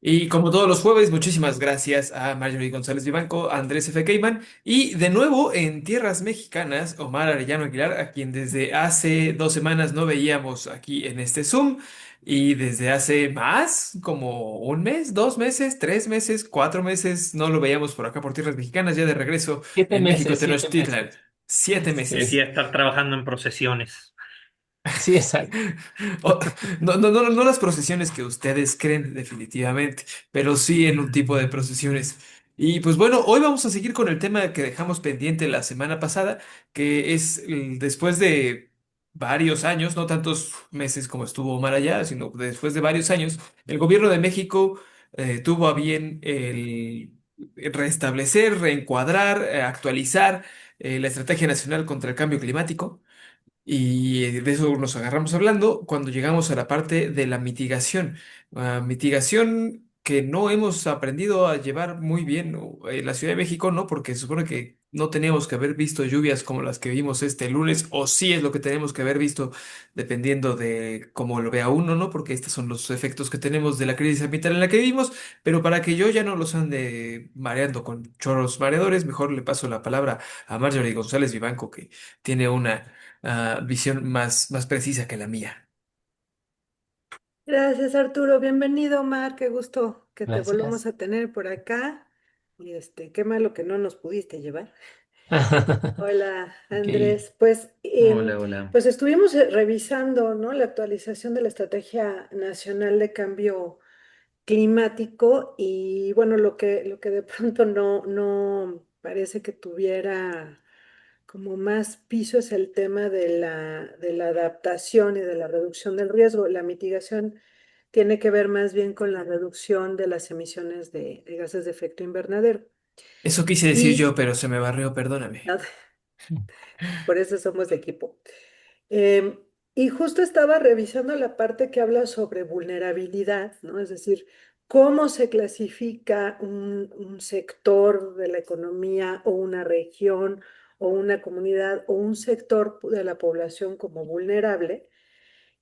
Y como todos los jueves, muchísimas gracias a Marjorie González Vivanco, a Andrés F. Keyman y de nuevo en tierras mexicanas, Omar Arellano Aguilar, a quien desde hace 2 semanas no veíamos aquí en este Zoom y desde hace más, como un mes, 2 meses, 3 meses, 4 meses, no lo veíamos por acá por tierras mexicanas, ya de regreso Siete en México, meses, 7 meses. Tenochtitlan. siete Sí, meses. Decía estar trabajando en procesiones. sí, exacto. O- no, no, no, no las procesiones que ustedes creen definitivamente, pero sí en un tipo de procesiones. Y pues bueno, hoy vamos a seguir con el tema que dejamos pendiente la semana pasada, que es después de varios años, no tantos meses como estuvo Omar allá, sino después de varios años, el gobierno de México tuvo a bien el restablecer, reencuadrar, actualizar la Estrategia Nacional contra el Cambio Climático. Y de eso nos agarramos hablando cuando llegamos a la parte de la mitigación. Mitigación que no hemos aprendido a llevar muy bien en la Ciudad de México, ¿no? Porque se supone que no teníamos que haber visto lluvias como las que vimos este lunes, o sí es lo que tenemos que haber visto, dependiendo de cómo lo vea uno, ¿no? Porque estos son los efectos que tenemos de la crisis ambiental en la que vivimos. Pero para que yo ya no los ande mareando con chorros mareadores, mejor le paso la palabra a Marjorie González Vivanco, que tiene una visión más precisa que la mía. Gracias, Arturo. Bienvenido, Omar. Qué gusto que te volvamos Gracias. a tener por acá. Y qué malo que no nos pudiste llevar. Hola, Ok. Andrés. Pues, Hola, hola. pues estuvimos revisando, ¿no? La actualización de la Estrategia Nacional de Cambio Climático y bueno, lo que de pronto no parece que tuviera como más piso es el tema de la adaptación y de la reducción del riesgo. La mitigación tiene que ver más bien con la reducción de las emisiones de gases de efecto invernadero. Eso quise decir yo, Y pero se me barrió, perdóname. por eso somos de equipo. Em, y justo estaba revisando la parte que habla sobre vulnerabilidad, ¿no? Es decir, cómo se clasifica un sector de la economía o una región o una comunidad o un sector de la población como vulnerable.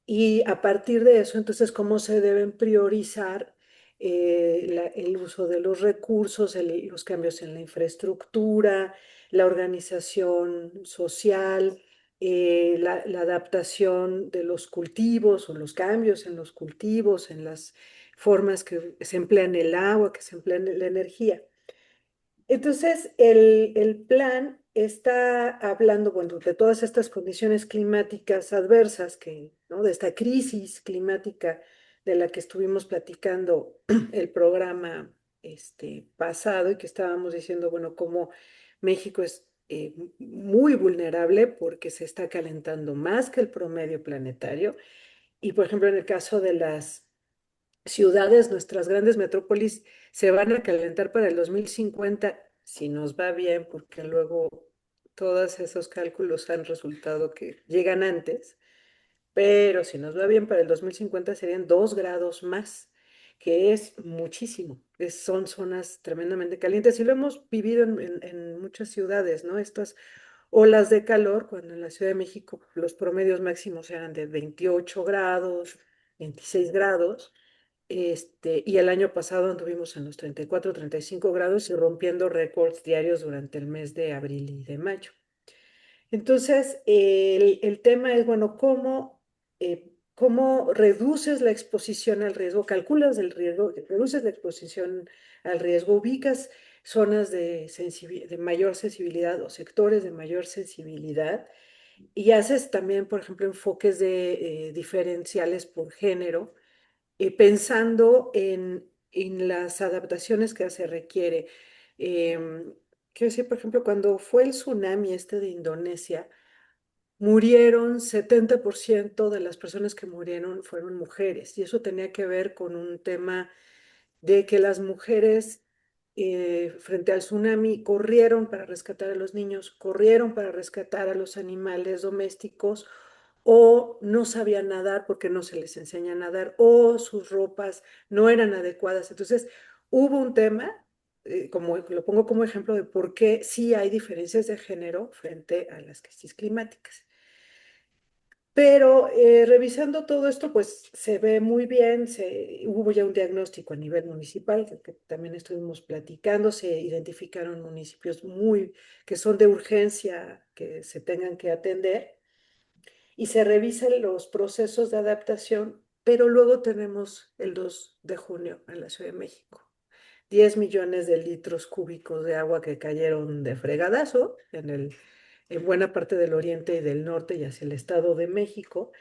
Y a partir de eso, entonces, cómo se deben priorizar el uso de los recursos, los cambios en la infraestructura, la organización social, la adaptación de los cultivos o los cambios en los cultivos, en las formas que se emplean el agua, que se emplean la energía. Entonces, el plan está hablando, bueno, de todas estas condiciones climáticas adversas, ¿no? De esta crisis climática de la que estuvimos platicando el programa pasado y que estábamos diciendo, bueno, cómo México es muy vulnerable porque se está calentando más que el promedio planetario. Y, por ejemplo, en el caso de las ciudades, nuestras grandes metrópolis, se van a calentar para el 2050 si nos va bien, porque luego todos esos cálculos han resultado que llegan antes, pero si nos va bien para el 2050 serían 2 grados más, que es muchísimo. Son zonas tremendamente calientes y lo hemos vivido en muchas ciudades, ¿no? Estas olas de calor, cuando en la Ciudad de México los promedios máximos eran de 28 grados, 26 grados. Y el año pasado anduvimos en los 34, 35 grados y rompiendo récords diarios durante el mes de abril y de mayo. Entonces, el tema es, bueno, cómo reduces la exposición al riesgo, calculas el riesgo, reduces la exposición al riesgo, ubicas zonas de mayor sensibilidad o sectores de mayor sensibilidad y haces también, por ejemplo, enfoques de diferenciales por género pensando en las adaptaciones que se requiere. Quiero decir, por ejemplo, cuando fue el tsunami de Indonesia, murieron 70% de las personas que murieron fueron mujeres y eso tenía que ver con un tema de que las mujeres frente al tsunami corrieron para rescatar a los niños, corrieron para rescatar a los animales domésticos o no sabían nadar porque no se les enseña a nadar o sus ropas no eran adecuadas. Entonces, hubo un tema, como lo pongo como ejemplo de por qué sí hay diferencias de género frente a las crisis climáticas. Pero revisando todo esto, pues se ve muy bien, hubo ya un diagnóstico a nivel municipal, que también estuvimos platicando, se identificaron municipios que son de urgencia, que se tengan que atender, y se revisan los procesos de adaptación, pero luego tenemos el 2 de junio en la Ciudad de México. 10 millones de litros cúbicos de agua que cayeron de fregadazo en buena parte del oriente y del norte y hacia el Estado de México,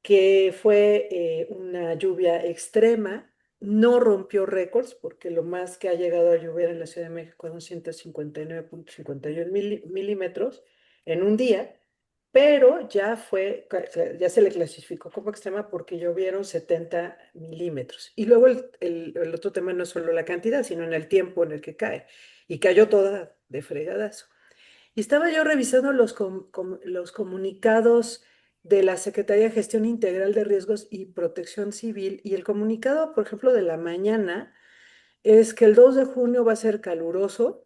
que fue una lluvia extrema, no rompió récords, porque lo más que ha llegado a llover en la Ciudad de México son 159,51 milímetros en un día, pero ya se le clasificó como extrema porque llovieron 70 milímetros. Y luego el otro tema no es solo la cantidad, sino en el tiempo en el que cae. Y cayó toda de fregadazo. Y estaba yo revisando los comunicados de la Secretaría de Gestión Integral de Riesgos y Protección Civil, y el comunicado, por ejemplo, de la mañana es que el 2 de junio va a ser caluroso,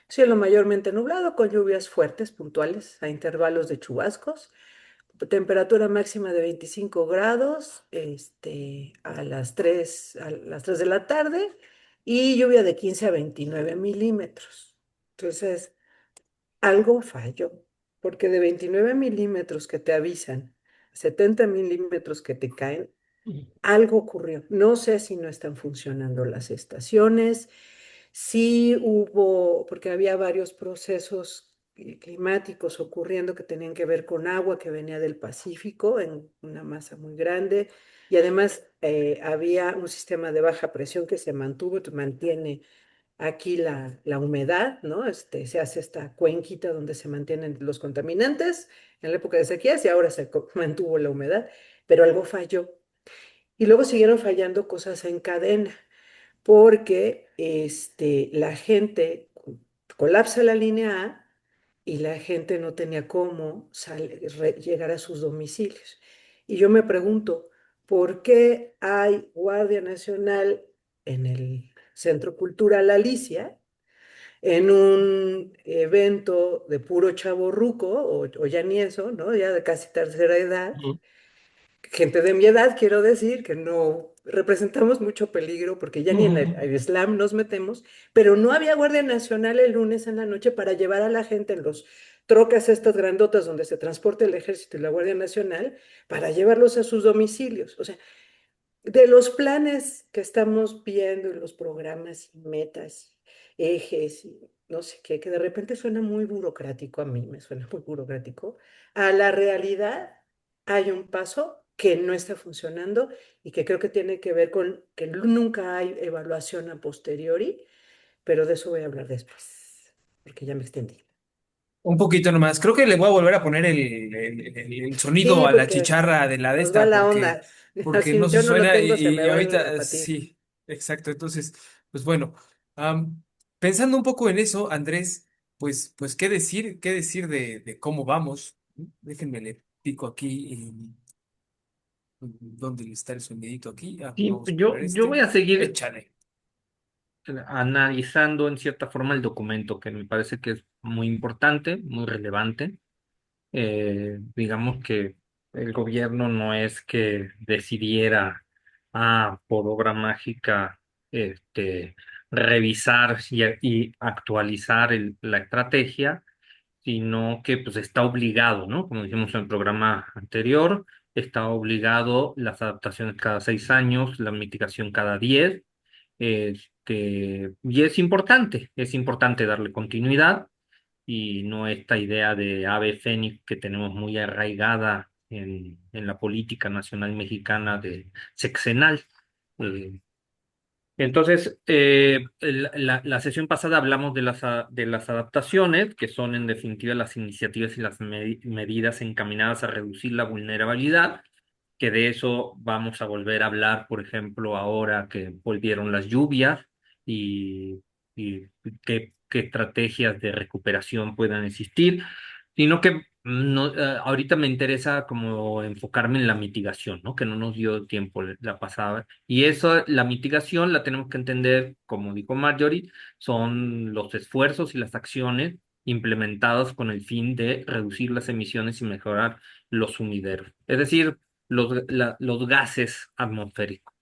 cielo mayormente nublado con lluvias fuertes, puntuales, a intervalos de chubascos, temperatura máxima de 25 grados, a las 3 de la tarde, y lluvia de 15 a 29 milímetros. Entonces, algo falló, porque de 29 milímetros que te avisan, 70 milímetros que te caen, algo ocurrió. No sé si no están funcionando las estaciones, sí hubo, porque había varios procesos climáticos ocurriendo que tenían que ver con agua que venía del Pacífico en una masa muy grande, y además había un sistema de baja presión que se mantuvo, mantiene aquí la humedad, ¿no? Se hace esta cuenquita donde se mantienen los contaminantes en la época de sequías, y ahora mantuvo la humedad, pero algo falló. Y luego siguieron fallando cosas en cadena, porque la gente colapsa la línea A y la gente no tenía cómo llegar a sus domicilios. Y yo me pregunto, ¿por qué hay Guardia Nacional en el Centro Cultural Alicia, en un evento de puro chavorruco, o ya ni eso, ¿no? Ya de casi tercera edad, Ujú. gente de mi edad, quiero decir, que no representamos mucho peligro porque ya ni en el Islam nos metemos, pero no había Guardia Nacional el lunes en la noche para llevar a la gente en los trocas estas grandotas donde se transporta el ejército y la Guardia Nacional, para llevarlos a sus domicilios? O sea, de los planes que estamos viendo en los programas y metas, ejes y no sé qué, que de repente suena muy burocrático, a mí me suena muy burocrático, a la realidad hay un paso que no está funcionando y que creo que tiene que ver con que nunca hay evaluación a posteriori, pero de eso voy a hablar después, porque ya me extendí. Un poquito nomás. Creo que le voy a volver a poner el sonido Sí, a la porque chicharra de la de nos va esta, la porque, onda. porque Así no se yo no lo suena tengo, se me y va la ahorita patita. sí, exacto. Entonces, pues bueno, pensando un poco en eso, Andrés, pues qué decir de cómo vamos. Déjenme le pico aquí dónde está el sonidito aquí. Sí, Vamos a yo voy poner. a seguir Échale. analizando en cierta forma el documento, que me parece que es muy importante, muy relevante. Digamos que el gobierno no es que decidiera, por obra mágica, revisar y actualizar la estrategia, sino que pues está obligado, ¿no? Como dijimos en el programa anterior, está obligado las adaptaciones cada 6 años, la mitigación cada 10. Y es importante darle continuidad y no esta idea de ave fénix que tenemos muy arraigada en la política nacional mexicana de sexenal. Eh, entonces, la sesión pasada hablamos de las adaptaciones, que son en definitiva las iniciativas y las medidas encaminadas a reducir la vulnerabilidad, que de eso vamos a volver a hablar, por ejemplo, ahora que volvieron las lluvias y, y qué estrategias de recuperación puedan existir, sino que no, ahorita me interesa como enfocarme en la mitigación, ¿no? Que no nos dio tiempo la pasada. Y eso, la mitigación la tenemos que entender, como dijo Marjorie, son los esfuerzos y las acciones implementadas con el fin de reducir las emisiones y mejorar los sumideros, es decir, los gases atmosféricos.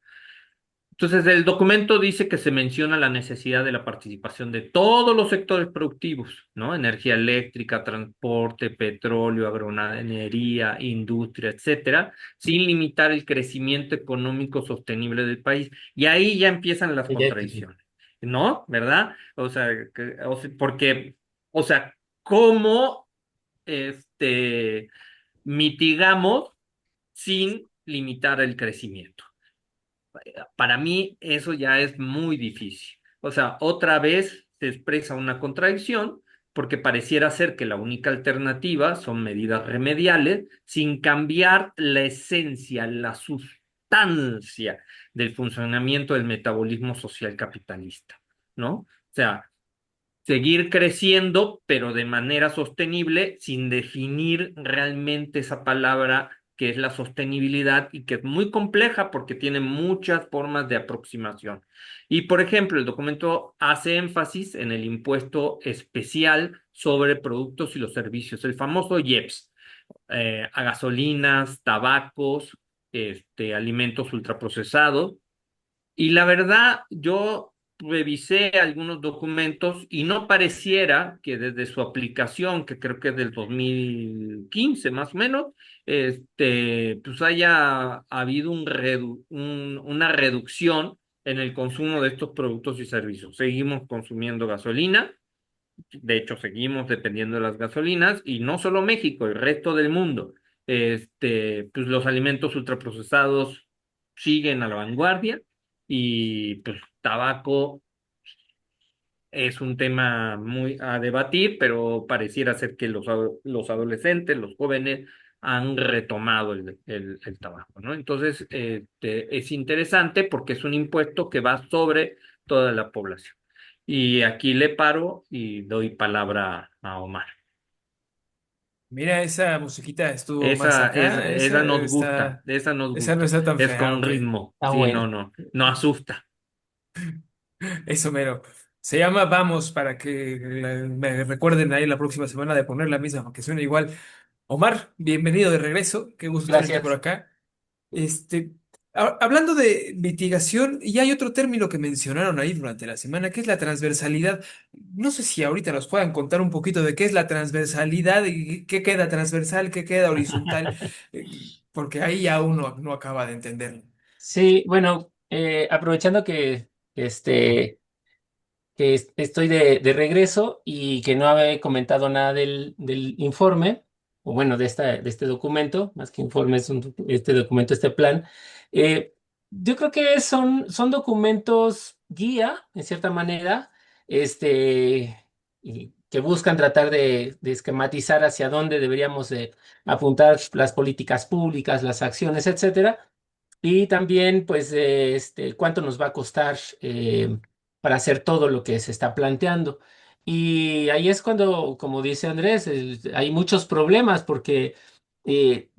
Entonces, el documento dice que se menciona la necesidad de la participación de todos los sectores productivos, ¿no? Energía eléctrica, transporte, petróleo, agronería, industria, etcétera, sin limitar el crecimiento económico sostenible del país. Y ahí ya empiezan las Ya, contradicciones, ¿no? ¿Verdad? Porque, o sea, ¿cómo mitigamos sin limitar el crecimiento? Para mí eso ya es muy difícil. O sea, otra vez se expresa una contradicción porque pareciera ser que la única alternativa son medidas remediales sin cambiar la esencia, la sustancia del funcionamiento del metabolismo social capitalista, ¿no? O sea, seguir creciendo, pero de manera sostenible, sin definir realmente esa palabra que es la sostenibilidad y que es muy compleja porque tiene muchas formas de aproximación. Y, por ejemplo, el documento hace énfasis en el impuesto especial sobre productos y los servicios, el famoso IEPS, a gasolinas, tabacos, alimentos ultraprocesados, y la verdad, yo revisé algunos documentos y no pareciera que desde su aplicación, que creo que es del 2015 más o menos, pues haya habido una reducción en el consumo de estos productos y servicios. Seguimos consumiendo gasolina, de hecho seguimos dependiendo de las gasolinas y no solo México, el resto del mundo. Pues los alimentos ultraprocesados siguen a la vanguardia y pues tabaco es un tema muy a debatir, pero pareciera ser que los adolescentes, los jóvenes han retomado el tabaco, ¿no? Entonces, es interesante porque es un impuesto que va sobre toda la población. Y aquí le paro y doy palabra a Omar. Mira, esa musiquita estuvo más acá. Esa Esa nos gusta, está. esa nos Esa no gusta. está tan Es fea, con ok. ritmo, está sí, no, bueno. no, no asusta. Eso mero. Se llama Vamos para que me recuerden ahí la próxima semana de poner la misma, aunque suene igual. Omar, bienvenido de regreso. Qué gusto tenerte por Gracias. acá. Este, hablando de mitigación, y hay otro término que mencionaron ahí durante la semana, que es la transversalidad. No sé si ahorita nos puedan contar un poquito de qué es la transversalidad y qué queda transversal, qué queda horizontal, porque ahí ya uno no acaba de entenderlo. Sí, bueno, aprovechando estoy de regreso y que no había comentado nada del informe, o bueno, de este documento, más que informe, este documento, este plan. eh, yo creo que son documentos guía, en cierta manera, y que buscan tratar de esquematizar hacia dónde deberíamos de apuntar las políticas públicas, las acciones, etcétera. Y también, pues, cuánto nos va a costar para hacer todo lo que se está planteando. Y ahí es cuando, como dice Andrés, hay muchos problemas porque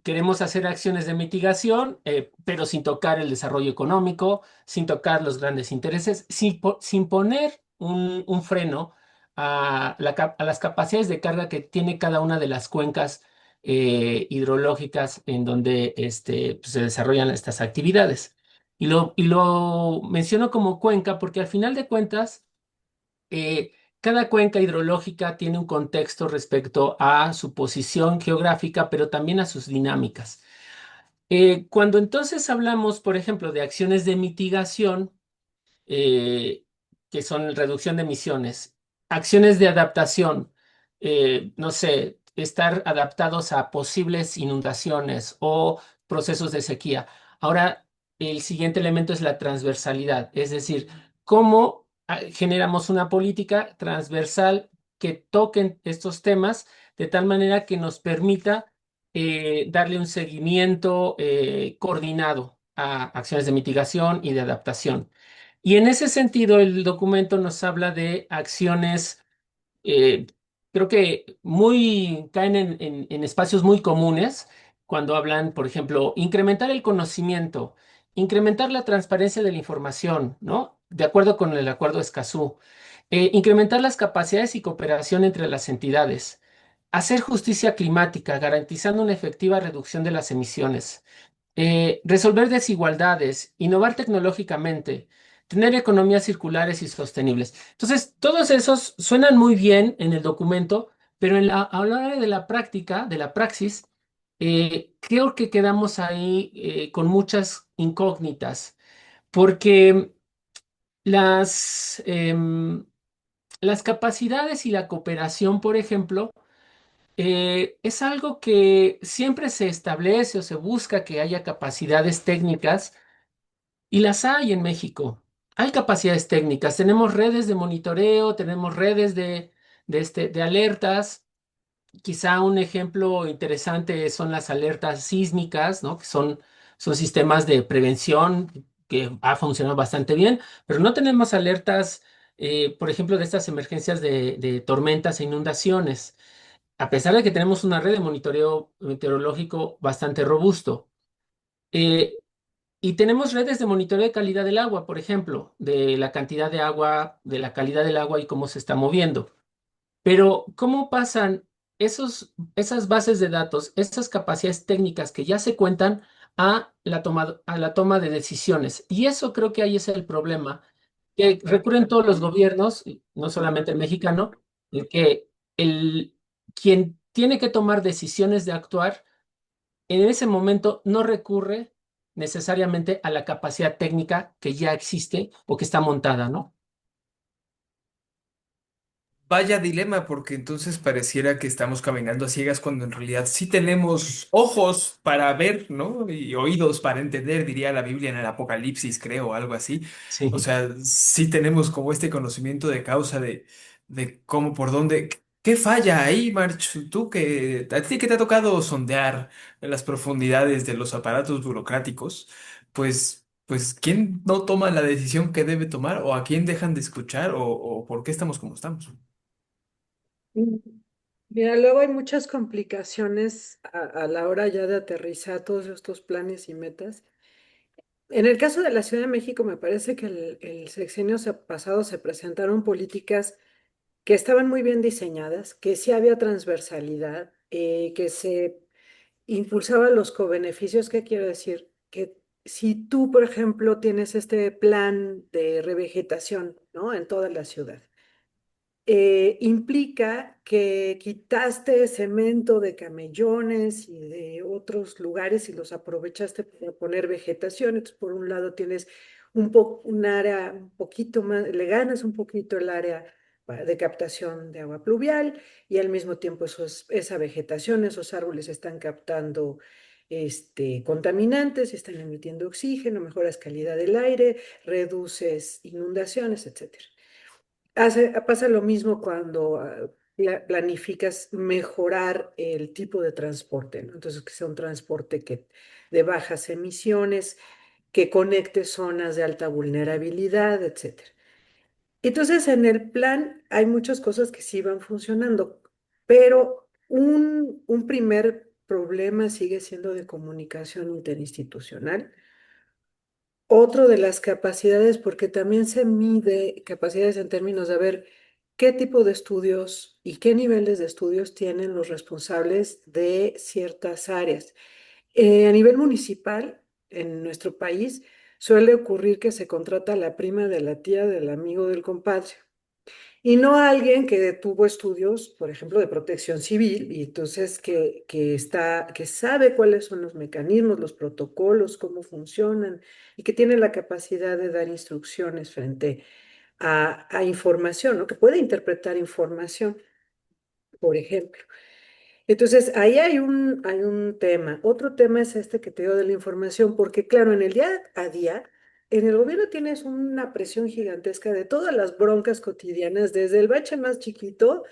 queremos hacer acciones de mitigación, pero sin tocar el desarrollo económico, sin tocar los grandes intereses, sin poner un freno a las capacidades de carga que tiene cada una de las cuencas hidrológicas en donde pues, se desarrollan estas actividades. Y lo menciono como cuenca porque al final de cuentas, eh, cada cuenca hidrológica tiene un contexto respecto a su posición geográfica, pero también a sus dinámicas. Cuando entonces hablamos, por ejemplo, de acciones de mitigación, eh, que son reducción de emisiones, acciones de adaptación, no sé, estar adaptados a posibles inundaciones o procesos de sequía. Ahora, el siguiente elemento es la transversalidad, es decir, cómo generamos una política transversal que toquen estos temas de tal manera que nos permita darle un seguimiento coordinado a acciones de mitigación y de adaptación. Y en ese sentido, el documento nos habla de acciones, eh, creo que caen en espacios muy comunes cuando hablan, por ejemplo, incrementar el conocimiento, incrementar la transparencia de la información, ¿no? De acuerdo con el Acuerdo de Escazú. Incrementar las capacidades y cooperación entre las entidades. Hacer justicia climática, garantizando una efectiva reducción de las emisiones. Resolver desigualdades, innovar tecnológicamente, tener economías circulares y sostenibles. Entonces, todos esos suenan muy bien en el documento, pero a la hora de la práctica, de la praxis, creo que quedamos ahí con muchas incógnitas, porque las, las capacidades y la cooperación, por ejemplo, es algo que siempre se establece o se busca que haya capacidades técnicas y las hay en México. Hay capacidades técnicas, tenemos redes de monitoreo, tenemos redes de alertas. Quizá un ejemplo interesante son las alertas sísmicas, ¿no? Que son sistemas de prevención que ha funcionado bastante bien, pero no tenemos alertas, por ejemplo, de estas emergencias de tormentas e inundaciones, a pesar de que tenemos una red de monitoreo meteorológico bastante robusto. Eh, y tenemos redes de monitoreo de calidad del agua, por ejemplo, de la cantidad de agua, de la calidad del agua y cómo se está moviendo. Pero, ¿cómo pasan esas bases de datos, esas capacidades técnicas que ya se cuentan a la toma de decisiones? Y eso creo que ahí es el problema, que recurren todos los gobiernos, y no solamente el mexicano, en que quien tiene que tomar decisiones de actuar, en ese momento no recurre necesariamente a la capacidad técnica que ya existe o que está montada, ¿no? Vaya dilema, porque entonces pareciera que estamos caminando a ciegas cuando en realidad sí tenemos ojos para ver, ¿no? Y oídos para entender, diría la Biblia en el Apocalipsis, creo, o algo así. O Sí. sea, sí tenemos como este conocimiento de causa de cómo, por dónde. ¿Qué falla ahí, March? Tú que, a ti que te ha tocado sondear en las profundidades de los aparatos burocráticos, pues, ¿quién no toma la decisión que debe tomar? ¿O a quién dejan de escuchar? ¿O por qué estamos como estamos? Mm, Mira, luego hay muchas complicaciones a la hora ya de aterrizar todos estos planes y metas. En el caso de la Ciudad de México, me parece que el sexenio pasado se presentaron políticas que estaban muy bien diseñadas, que sí había transversalidad, que se impulsaban los cobeneficios. ¿Qué quiero decir? Que si tú, por ejemplo, tienes este plan de revegetación, ¿no? En toda la ciudad, implica que quitaste cemento de camellones y de otros lugares y los aprovechaste para poner vegetación. Entonces, por un lado tienes un área un poquito más, le ganas un poquito el área de captación de agua pluvial, y al mismo tiempo esa vegetación, esos árboles están captando contaminantes, están emitiendo oxígeno, mejoras calidad del aire, reduces inundaciones, etcétera. Pasa lo mismo cuando planificas mejorar el tipo de transporte, ¿no? Entonces, que sea un transporte de bajas emisiones, que conecte zonas de alta vulnerabilidad, etcétera. Entonces, en el plan hay muchas cosas que sí van funcionando, pero un primer problema sigue siendo de comunicación interinstitucional. Otro de las capacidades, porque también se mide capacidades en términos de ver qué tipo de estudios y qué niveles de estudios tienen los responsables de ciertas áreas. A nivel municipal, en nuestro país, suele ocurrir que se contrata a la prima de la tía del amigo del compadre. Y no a alguien que tuvo estudios, por ejemplo, de protección civil, y entonces que sabe cuáles son los mecanismos, los protocolos, cómo funcionan, y que tiene la capacidad de dar instrucciones frente a información, ¿no? Que puede interpretar información, por ejemplo. Entonces, ahí hay un tema. Otro tema es este que te digo de la información, porque claro, en el día a día, en el gobierno tienes una presión gigantesca de todas las broncas cotidianas, desde el bache más chiquito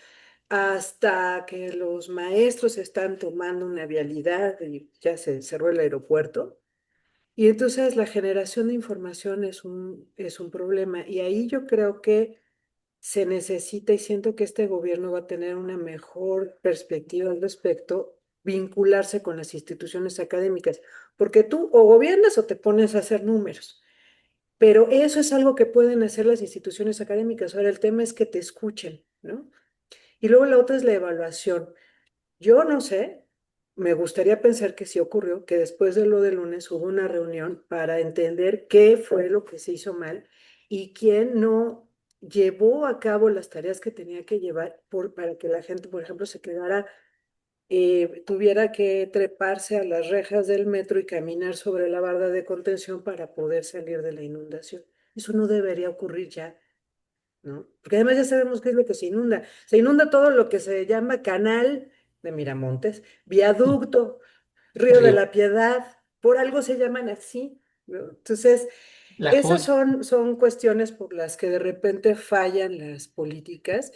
hasta que los maestros están tomando una vialidad y ya se cerró el aeropuerto. Y entonces la generación de información es un problema. Y ahí yo creo que se necesita, y siento que este gobierno va a tener una mejor perspectiva al respecto, vincularse con las instituciones académicas, porque tú o gobiernas o te pones a hacer números, pero eso es algo que pueden hacer las instituciones académicas. Ahora, el tema es que te escuchen, ¿no? Y luego la otra es la evaluación. Yo no sé, me gustaría pensar que sí ocurrió, que después de lo del lunes hubo una reunión para entender qué fue lo que se hizo mal y quién no llevó a cabo las tareas que tenía que llevar para que la gente, por ejemplo, se quedara, tuviera que treparse a las rejas del metro y caminar sobre la barda de contención para poder salir de la inundación. Eso no debería ocurrir ya, ¿no? Porque además ya sabemos qué es lo que se inunda. Se inunda todo lo que se llama canal de Miramontes, viaducto, Río de Sí, la Piedad, por algo se llaman así, ¿no? Entonces, la esas joya. son cuestiones por las que de repente fallan las políticas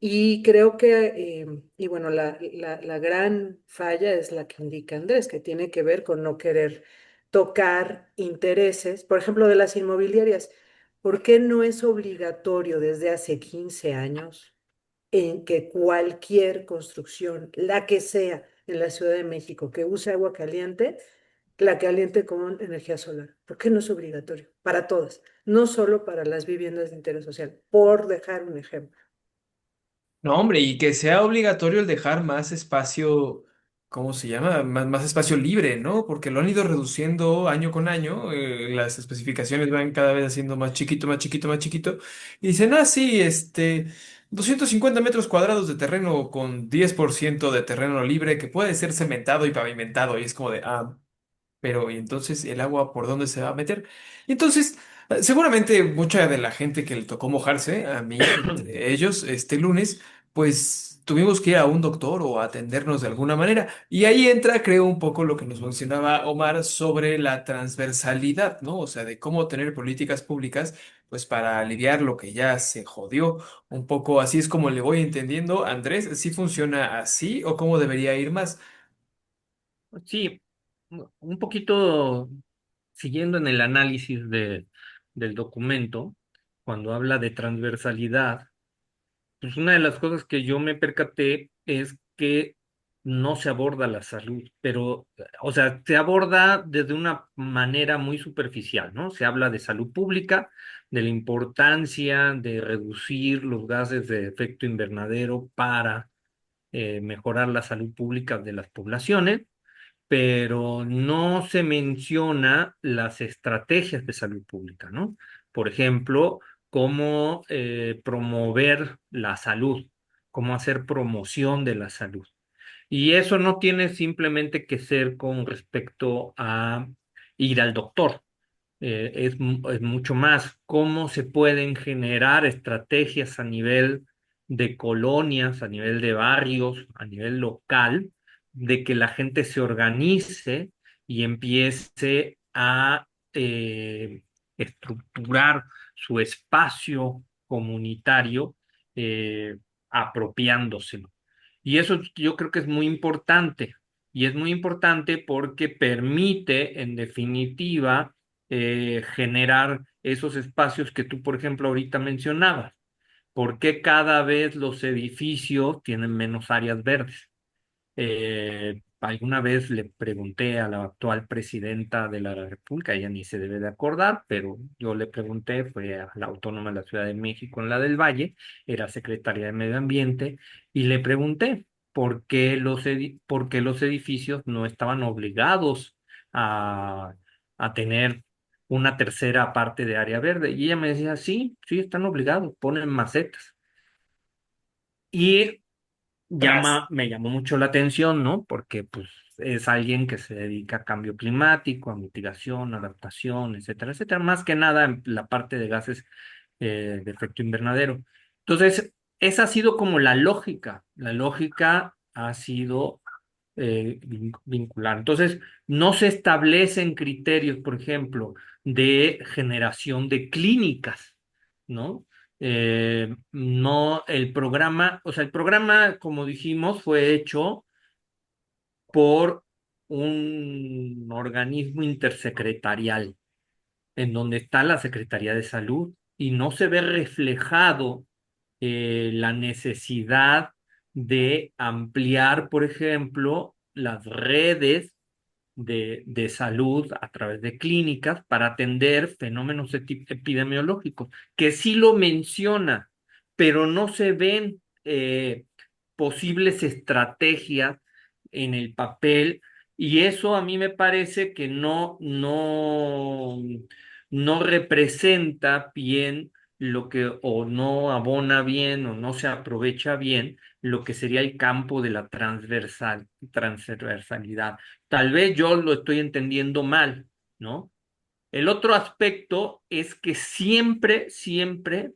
y creo que, y bueno, la gran falla es la que indica Andrés, que tiene que ver con no querer tocar intereses, por ejemplo, de las inmobiliarias. ¿Por qué no es obligatorio desde hace 15 años en que cualquier construcción, la que sea en la Ciudad de México, que use agua caliente, la caliente con energía solar? ¿Por qué no es obligatorio? Para todas, no solo para las viviendas de interés social, por dejar un ejemplo. No, hombre, y que sea obligatorio el dejar más espacio, ¿cómo se llama? Más espacio libre, ¿no? Porque lo han ido reduciendo año con año, las especificaciones van cada vez haciendo más chiquito, más chiquito, más chiquito, y dicen, ah, sí, 250 metros cuadrados de terreno con 10% de terreno libre que puede ser cementado y pavimentado, y es como de, ah. Pero, ¿y entonces el agua por dónde se va a meter? Y entonces, seguramente mucha de la gente que le tocó mojarse, a mí, entre ellos, este lunes, pues tuvimos que ir a un doctor o a atendernos de alguna manera. Y ahí entra, creo, un poco lo que nos mencionaba Omar sobre la transversalidad, ¿no? O sea, de cómo tener políticas públicas, pues para aliviar lo que ya se jodió. Un poco así es como le voy entendiendo. Andrés, ¿sí funciona así o cómo debería ir más? Sí, un poquito siguiendo en el análisis del documento, cuando habla de transversalidad, pues una de las cosas que yo me percaté es que no se aborda la salud, pero, o sea, se aborda desde una manera muy superficial, ¿no? Se habla de salud pública, de la importancia de reducir los gases de efecto invernadero para mejorar la salud pública de las poblaciones, pero no se menciona las estrategias de salud pública, ¿no? Por ejemplo, cómo promover la salud, cómo hacer promoción de la salud. Y eso no tiene simplemente que ser con respecto a ir al doctor. Es mucho más cómo se pueden generar estrategias a nivel de colonias, a nivel de barrios, a nivel local, de que la gente se organice y empiece a estructurar su espacio comunitario, apropiándoselo. Y eso yo creo que es muy importante. Y es muy importante porque permite, en definitiva, generar esos espacios que tú, por ejemplo, ahorita mencionabas. ¿Por qué cada vez los edificios tienen menos áreas verdes? Alguna vez le pregunté a la actual presidenta de la República, ella ni se debe de acordar, pero yo le pregunté, fue a la Autónoma de la Ciudad de México en la del Valle, era secretaria de Medio Ambiente, y le pregunté por qué los edificios no estaban obligados a, a tener una tercera parte de área verde. Y ella me decía, sí, sí, están obligados, ponen macetas. Y me llamó mucho la atención, ¿no? Porque pues es alguien que se dedica a cambio climático, a mitigación, adaptación, etcétera, etcétera, más que nada en la parte de gases de efecto invernadero. Entonces, esa ha sido como la lógica ha sido vincular. Entonces, no se establecen criterios, por ejemplo, de generación de clínicas, ¿no? No, el programa, o sea, el programa, como dijimos, fue hecho por un organismo intersecretarial, en donde está la Secretaría de Salud y no se ve reflejado la necesidad de ampliar, por ejemplo, las redes de salud a través de clínicas para atender fenómenos epidemiológicos, que sí lo menciona, pero no se ven posibles estrategias en el papel, y eso a mí me parece que no representa bien lo que, o no abona bien, o no se aprovecha bien lo que sería el campo de la transversalidad. Tal vez yo lo estoy entendiendo mal, ¿no? El otro aspecto es que siempre, siempre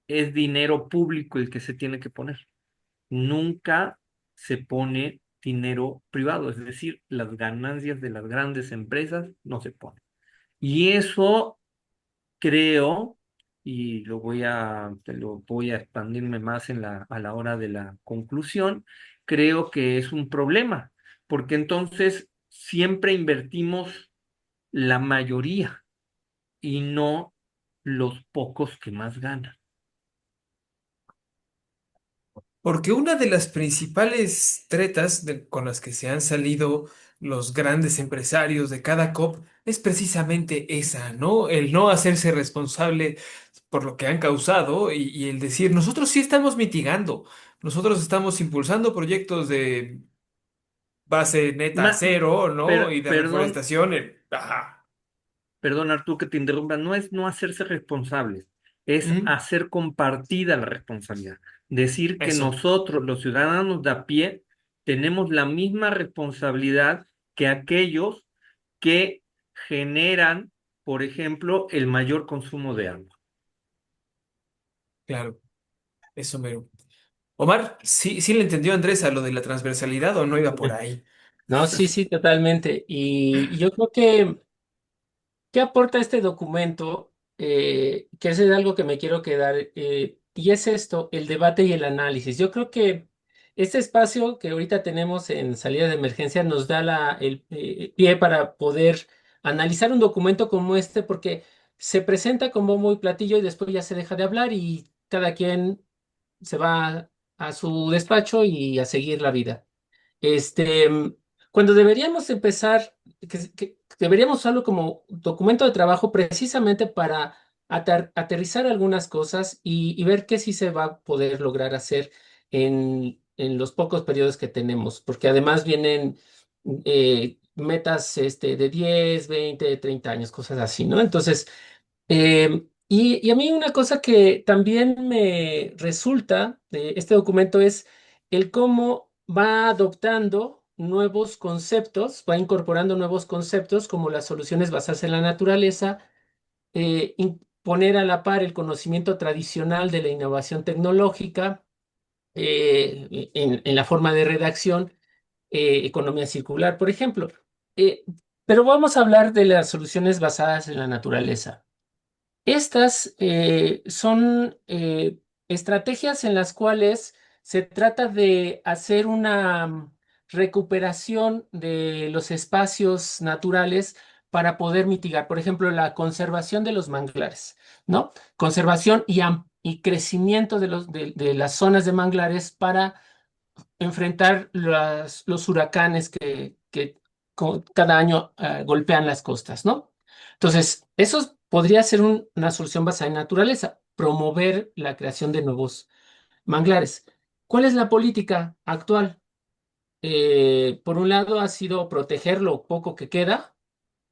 es dinero público el que se tiene que poner. Nunca se pone dinero privado, es decir, las ganancias de las grandes empresas no se ponen. Y eso creo, y lo voy a expandirme más a la hora de la conclusión, creo que es un problema, porque entonces siempre invertimos la mayoría y no los pocos que más ganan. Porque una de las principales tretas con las que se han salido los grandes empresarios de cada COP es precisamente esa, ¿no? El no hacerse responsable por lo que han causado y el decir, nosotros sí estamos mitigando, nosotros estamos impulsando proyectos de base neta Ma- cero, ¿no? Y de Perdón, reforestación. Ajá. perdón, Arturo, que te interrumpa, no es no hacerse responsables, es Mm, hacer compartida la responsabilidad. Decir que eso, nosotros, los ciudadanos de a pie, tenemos la misma responsabilidad que aquellos que generan, por ejemplo, el mayor consumo de agua. claro, eso mero. Omar, ¿sí, sí le entendió Andrés a lo de la transversalidad o no iba por ahí? No, sí, sí, totalmente. Y yo creo que, ¿qué aporta este documento? Que ese es algo que me quiero quedar, y es esto, el debate y el análisis. Yo creo que este espacio que ahorita tenemos en salida de emergencia nos da el pie para poder analizar un documento como este, porque se presenta como muy platillo y después ya se deja de hablar y cada quien se va a su despacho y a seguir la vida. Este, cuando deberíamos empezar, que deberíamos usarlo como documento de trabajo precisamente para aterrizar algunas cosas y ver qué sí se va a poder lograr hacer en los pocos periodos que tenemos, porque además vienen metas de 10, 20, 30 años, cosas así, ¿no? Entonces, y a mí una cosa que también me resulta de este documento es el cómo va adoptando nuevos conceptos, va incorporando nuevos conceptos como las soluciones basadas en la naturaleza, poner a la par el conocimiento tradicional de la innovación tecnológica en la forma de redacción, economía circular, por ejemplo. Eh, pero vamos a hablar de las soluciones basadas en la naturaleza. Estas son estrategias en las cuales se trata de hacer una recuperación de los espacios naturales para poder mitigar, por ejemplo, la conservación de los manglares, ¿no? Conservación y crecimiento de las zonas de manglares para enfrentar los huracanes que cada año golpean las costas, ¿no? Entonces, eso podría ser una solución basada en naturaleza, promover la creación de nuevos manglares. ¿Cuál es la política actual? Por un lado, ha sido proteger lo poco que queda.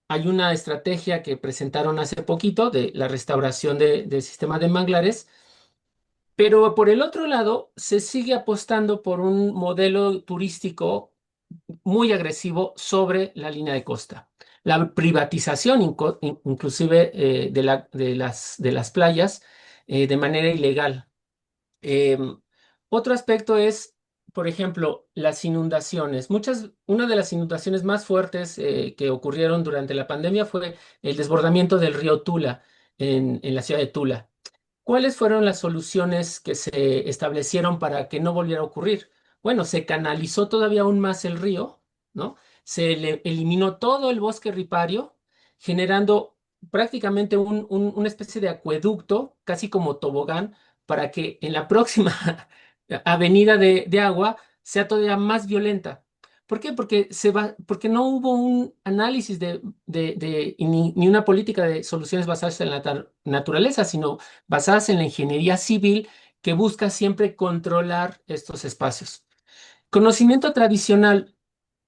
Hay una estrategia que presentaron hace poquito de la restauración del sistema de manglares, pero por el otro lado, se sigue apostando por un modelo turístico muy agresivo sobre la línea de costa. La privatización inclusive de las playas de manera ilegal. Em, Otro aspecto es, por ejemplo, las inundaciones. Una de las inundaciones más fuertes que ocurrieron durante la pandemia fue el desbordamiento del río Tula en la ciudad de Tula. ¿Cuáles fueron las soluciones que se establecieron para que no volviera a ocurrir? Bueno, se canalizó todavía aún más el río, ¿no? Eliminó todo el bosque ripario, generando prácticamente una especie de acueducto, casi como tobogán, para que en la próxima avenida de agua sea todavía más violenta. ¿Por qué? Porque no hubo un análisis y ni una política de soluciones basadas en la naturaleza, sino basadas en la ingeniería civil que busca siempre controlar estos espacios. Conocimiento tradicional.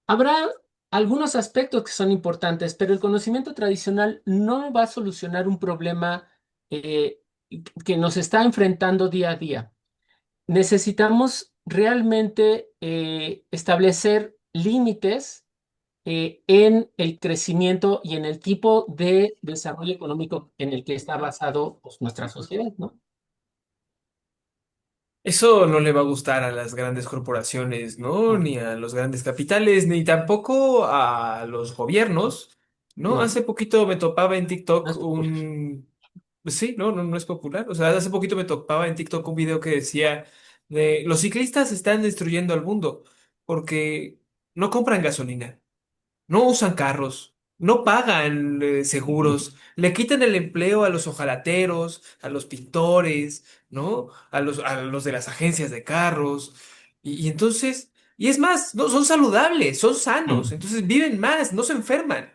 Habrá algunos aspectos que son importantes, pero el conocimiento tradicional no va a solucionar un problema eh, que nos está enfrentando día a día. Necesitamos realmente establecer límites en el crecimiento y en el tipo de desarrollo económico en el que está basado pues, nuestra sociedad, ¿no? Eso no le va a gustar a las grandes corporaciones, ¿no? No, Ni a los grandes capitales, ni tampoco a los gobiernos, ¿no? no, Hace poquito me topaba en no TikTok es popular. un... Pues sí, no es popular. O sea, hace poquito me topaba en TikTok un video que decía de los ciclistas están destruyendo al mundo porque no compran gasolina. No usan carros, no pagan seguros, le quitan el empleo a los hojalateros, a los pintores, ¿no? A los de las agencias de carros. Y entonces, y es más, no, son saludables, son sanos, entonces viven más, no se enferman.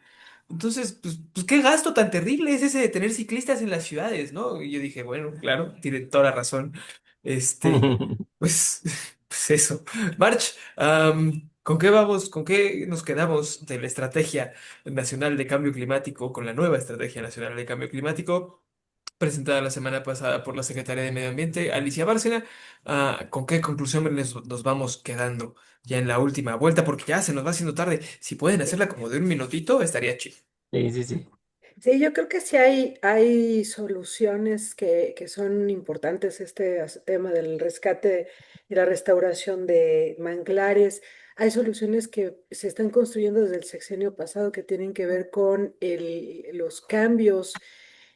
Entonces, pues qué gasto tan terrible es ese de tener ciclistas en las ciudades, ¿no? Y yo dije, bueno, claro, tiene toda la razón. Este, pues, pues eso. March, ¿con qué vamos? ¿Con qué nos quedamos de la Estrategia Nacional de Cambio Climático, con la nueva Estrategia Nacional de Cambio Climático, presentada la semana pasada por la Secretaria de Medio Ambiente, Alicia Bárcena? ¿Con qué conclusión nos vamos quedando ya en la última vuelta? Porque ya se nos va haciendo tarde. Si pueden hacerla como de un minutito, estaría chido. Sí, sí, sí. Sí, yo creo que sí hay soluciones que son importantes, este tema del rescate y la restauración de manglares. Hay soluciones que se están construyendo desde el sexenio pasado que tienen que ver con los cambios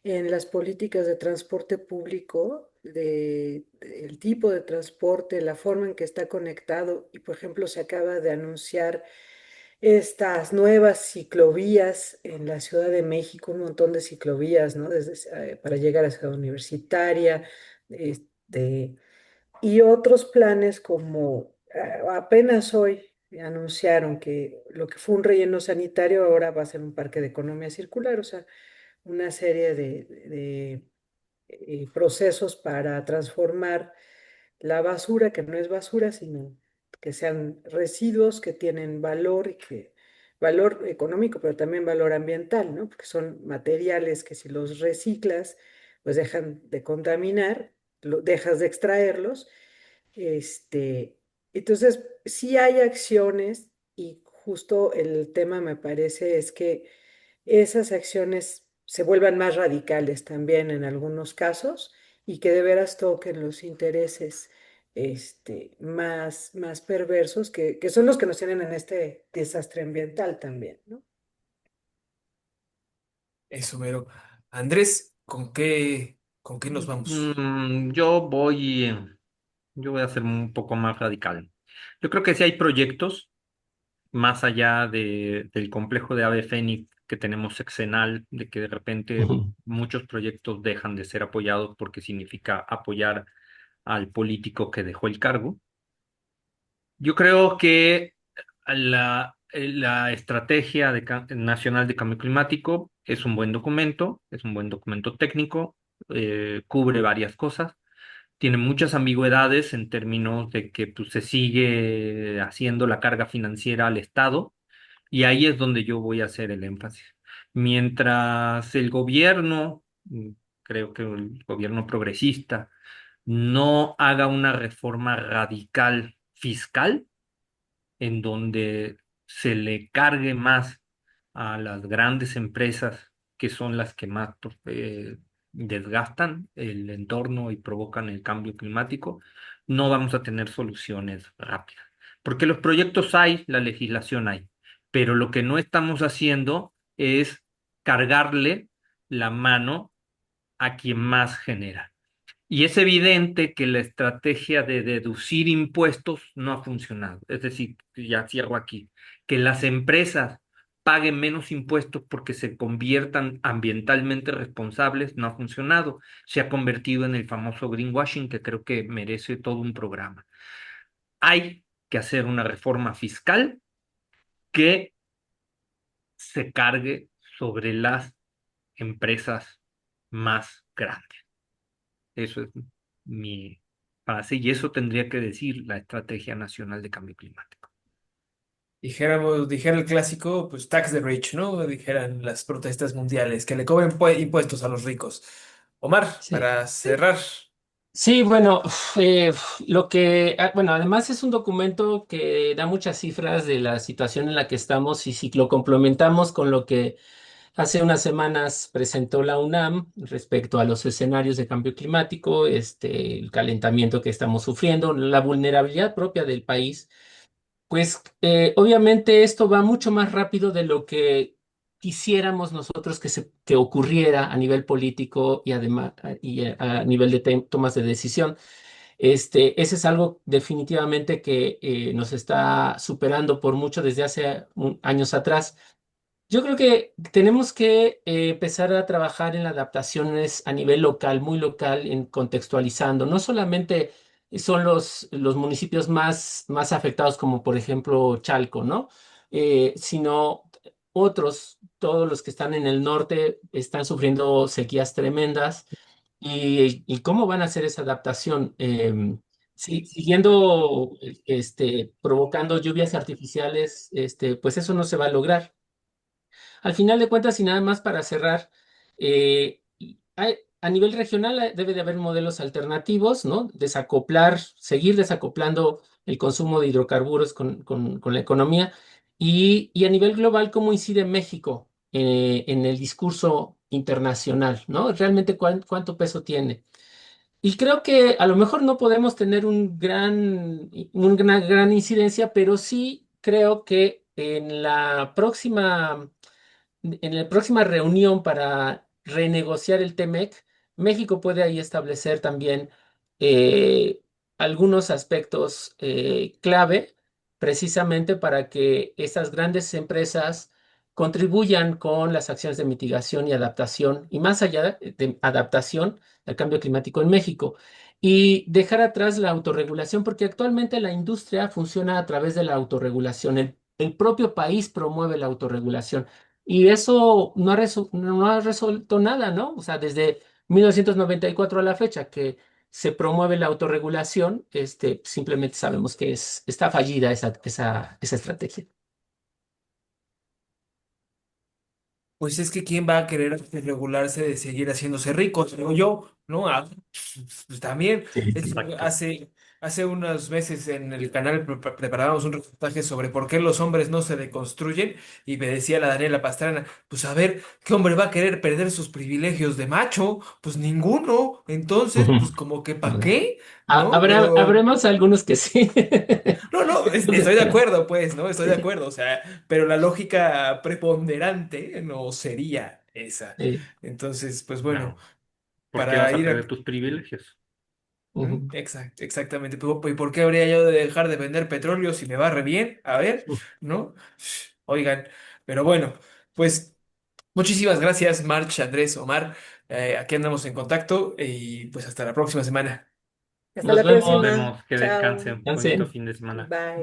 en las políticas de transporte público, el tipo de transporte, la forma en que está conectado. Y, por ejemplo, se acaba de anunciar estas nuevas ciclovías en la Ciudad de México, un montón de ciclovías, ¿no? Para llegar a Ciudad Universitaria, este, y otros planes como apenas hoy anunciaron que lo que fue un relleno sanitario ahora va a ser un parque de economía circular, o sea, una serie de procesos para transformar la basura, que no es basura, sino que sean residuos que tienen valor y que valor económico, pero también valor ambiental, ¿no? Porque son materiales que si los reciclas, pues dejan de contaminar, dejas de extraerlos. Este, entonces, sí hay acciones y justo el tema me parece es que esas acciones se vuelvan más radicales también en algunos casos y que de veras toquen los intereses más perversos que son los que nos tienen en este desastre ambiental también, ¿no? Eso, mero. Andrés, con qué nos vamos? Mm, yo voy a ser un poco más radical. Yo creo que sí hay proyectos más allá del complejo de ave fénix que tenemos sexenal, de que de repente Ujú. muchos proyectos dejan de ser apoyados porque significa apoyar al político que dejó el cargo. Yo creo que la estrategia nacional de cambio climático es un buen documento técnico, cubre varias cosas, tiene muchas ambigüedades en términos de que pues, se sigue haciendo la carga financiera al Estado, y ahí es donde yo voy a hacer el énfasis. Mientras el gobierno, creo que el gobierno progresista, no haga una reforma radical fiscal, en donde se le cargue más a las grandes empresas, que son las que más pues, desgastan el entorno y provocan el cambio climático, no vamos a tener soluciones rápidas. Porque los proyectos hay, la legislación hay, pero lo que no estamos haciendo es cargarle la mano a quien más genera. Y es evidente que la estrategia de deducir impuestos no ha funcionado. Es decir, ya cierro aquí, que las empresas paguen menos impuestos porque se conviertan ambientalmente responsables no ha funcionado. Se ha convertido en el famoso greenwashing, que creo que merece todo un programa. Hay que hacer una reforma fiscal que se cargue sobre las empresas más grandes. Eso es mi frase y eso tendría que decir la Estrategia Nacional de Cambio Climático. Dijera el clásico, pues tax the rich, ¿no? Dijeran las protestas mundiales, que le cobren impuestos a los ricos. Omar, Sí. para cerrar. Sí, bueno, bueno, además es un documento que da muchas cifras de la situación en la que estamos y si lo complementamos con lo que hace unas semanas presentó la UNAM respecto a los escenarios de cambio climático, el calentamiento que estamos sufriendo, la vulnerabilidad propia del país. Pues obviamente esto va mucho más rápido de lo que quisiéramos nosotros que ocurriera a nivel político y además a nivel de tomas de decisión. Ese es algo definitivamente que nos está superando por mucho desde hace años atrás. Yo creo que tenemos que empezar a trabajar en adaptaciones a nivel local, muy local, en contextualizando. No solamente son los municipios más afectados, como por ejemplo Chalco, ¿no? Sino otros, todos los que están en el norte están sufriendo sequías tremendas. ¿Y cómo van a hacer esa adaptación? Siguiendo, provocando lluvias artificiales, pues eso no se va a lograr. Al final de cuentas, y nada más para cerrar, a nivel regional debe de haber modelos alternativos, ¿no? Seguir desacoplando el consumo de hidrocarburos con la economía. Y a nivel global, ¿cómo incide México en el discurso internacional, ¿no? Realmente cuánto peso tiene. Y creo que a lo mejor no podemos tener una gran incidencia, pero sí creo que en la próxima reunión para renegociar el TEMEC, México puede ahí establecer también eh, algunos aspectos clave precisamente para que estas grandes empresas contribuyan con las acciones de mitigación y adaptación, y más allá de adaptación al cambio climático en México. Y dejar atrás la autorregulación, porque actualmente la industria funciona a través de la autorregulación. El propio país promueve la autorregulación. Y eso no ha resuelto nada, ¿no? O sea, desde 1994 a la fecha que se promueve la autorregulación, simplemente sabemos que está fallida esa estrategia. Pues es que quién va a querer regularse de seguir haciéndose rico, digo yo, ¿no? Pues también, Sí, Exacto. hace unos meses en el canal preparábamos un reportaje sobre por qué los hombres no se deconstruyen y me decía la Daniela Pastrana, pues a ver, ¿qué hombre va a querer perder sus privilegios de macho? Pues ninguno, entonces, pues Ujú. como que ¿para qué? ¿No? Habremos algunos que sí. No, no, Algunos estoy de que no. acuerdo, pues, ¿no? Estoy de Sí, acuerdo, o sea, pero la lógica preponderante no sería esa. sí. Entonces, pues bueno, No. ¿Por qué para vas a ir perder a... tus privilegios? Exactamente. ¿Y por qué habría yo de dejar de vender petróleo si me va re bien? A ver, ¿no? Oigan, pero bueno, pues muchísimas gracias, March, Andrés, Omar. Aquí andamos en contacto y pues hasta la próxima semana. Hasta Nos la Nos vemos. próxima. vemos, que Chao. descansen. Bonito Descansen. fin de semana. Bye.